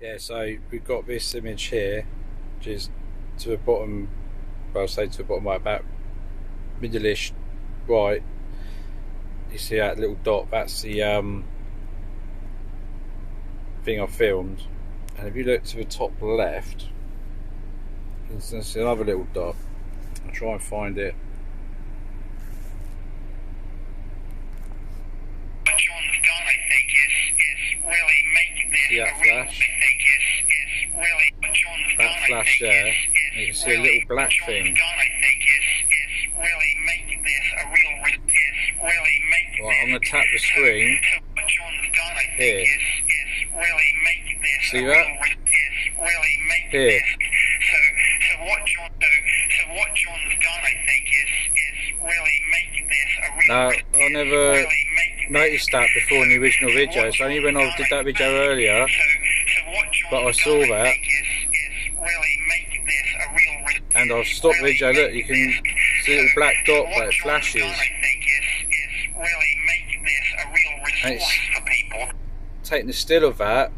Yeah, so we've got this image here, which is to the bottom, well, I'll say to the bottom right, about middle-ish right. You see that little dot, that's the thing I filmed. And if you look to the top left, there's another little dot. I'll try and find it. What John's done, I think, is really make this See that a real, flash? I think, is really what John's That done, flash I think, there, is you can see a really little black what John's thing. done, I think, is really make this a real, is really make Right, I'm going to tap the screen. So what John's done, I think, Here. is really make this See a that? real, is really make Here. this. So what John's done, I think, is really make this a real. Now, I never noticed that before in the original video. It's only when I did that video earlier, but I saw that, and I've stopped the video. Look, you can see a little black dot where it flashes, and it's taking the still of that.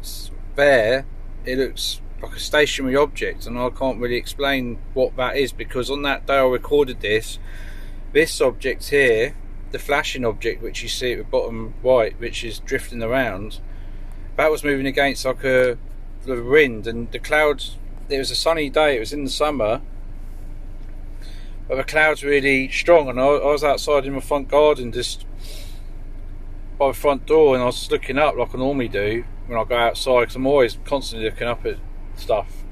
It's there. It looks like a stationary object, and I can't really explain what that is, because on that day I recorded this object here, the flashing object which you see at the bottom right, which is drifting around, that was moving against like the wind and the clouds. It was a sunny day, it was in the summer, but the clouds were really strong, and I was outside in my front garden, just by the front door, and I was looking up like I normally do when I go outside, because I'm always constantly looking up at stuff,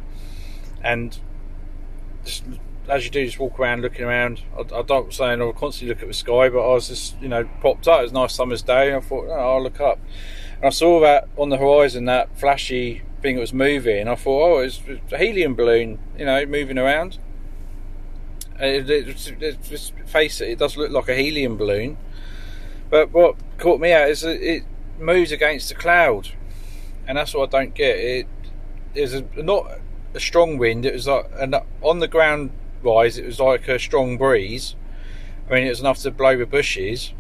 and just as you do, just walk around looking around. I don't saying I constantly look at the sky, but I was just, popped up. It was a nice summer's day, and I thought, I'll look up, and I saw that on the horizon, that flashy thing that was moving, and I thought, it's a helium balloon, moving around. Just face it, it does look like a helium balloon, but what caught me out is that it moves against the cloud, and that's what I don't get. It was not a strong wind. It was like on the ground rise. It was like a strong breeze. I mean, it was enough to blow the bushes,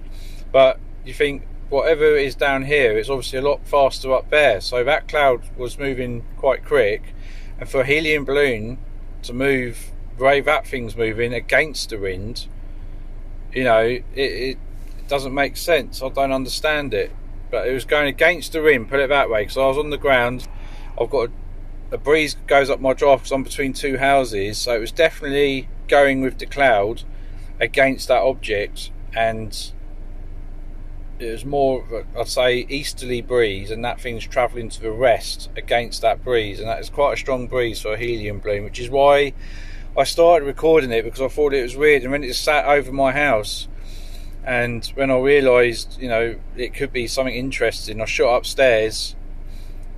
but you think whatever is down here, it's obviously a lot faster up there. So that cloud was moving quite quick, and for a helium balloon to move the way that thing's moving against the wind, it doesn't make sense. I don't understand it. But it was going against the wind, put it that way, because I was on the ground. I've got a breeze goes up my drive because I'm between two houses, so it was definitely going with the cloud against that object, and it was more of a, I'd say, easterly breeze, and that thing's travelling to the west against that breeze, and that is quite a strong breeze for a helium balloon, which is why I started recording it, because I thought it was weird. And when it sat over my house, and when I realised, it could be something interesting, I shot upstairs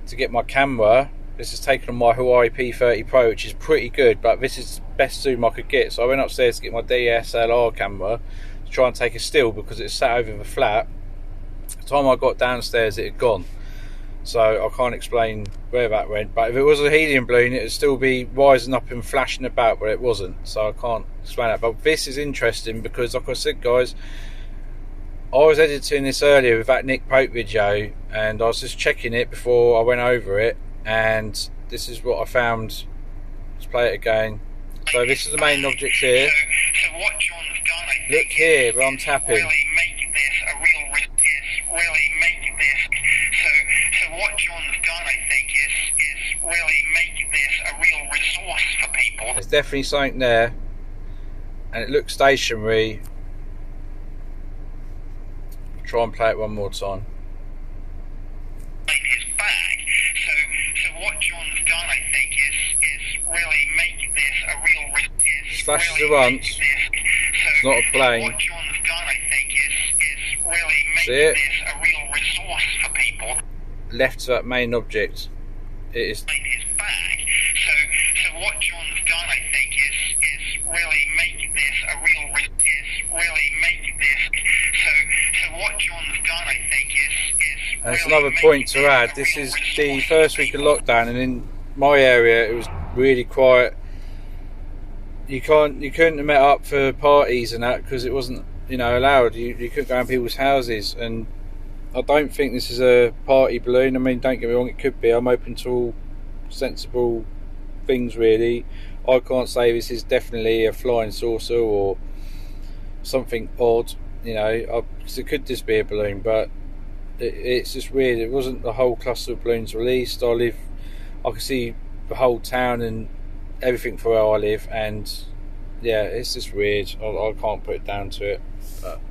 to get my camera. This is taken on my Hawaii P30 Pro, which is pretty good, but this is the best zoom I could get. So I went upstairs to get my DSLR camera to try and take a still, because it sat over the flat. The time I got downstairs, it had gone. So I can't explain where that went. But if it was a helium balloon, it would still be rising up and flashing about, but it wasn't. So I can't explain that. But this is interesting because, like I said, guys, I was editing this earlier with that Nick Pope video, and I was just checking it before I went over it, and this is what I found. Let's play it again. So this is the main object here. So what John's done, I think, look here where I'm tapping. Really make this a real, really make this. So what John's done, I think, is really make this a real resource for people. There's definitely something there, and it looks stationary. Try and play it one more time. His bag. So what John's done, I think, is really make this a real. Flashes really it once. It's not a plane. What John's done, I think, is really make See it? this a real resource for people. Left to that main object. It is. His bag. So what John's done, I think, is really make this a real. Really make this. So what John's done, I think, is And it's really another point to add. This is the first week of lockdown, and in my area it was really quiet. You couldn't have met up for parties and that, because it wasn't allowed. You couldn't go in people's houses, and I don't think this is a party balloon. I mean, don't get me wrong, it could be. I'm open to all sensible things, really. I can't say this is definitely a flying saucer or something odd, because it could just be a balloon, but it's just weird. It wasn't the whole cluster of balloons released. I can see the whole town and everything for where I live, and yeah, it's just weird. I can't put it down to it. But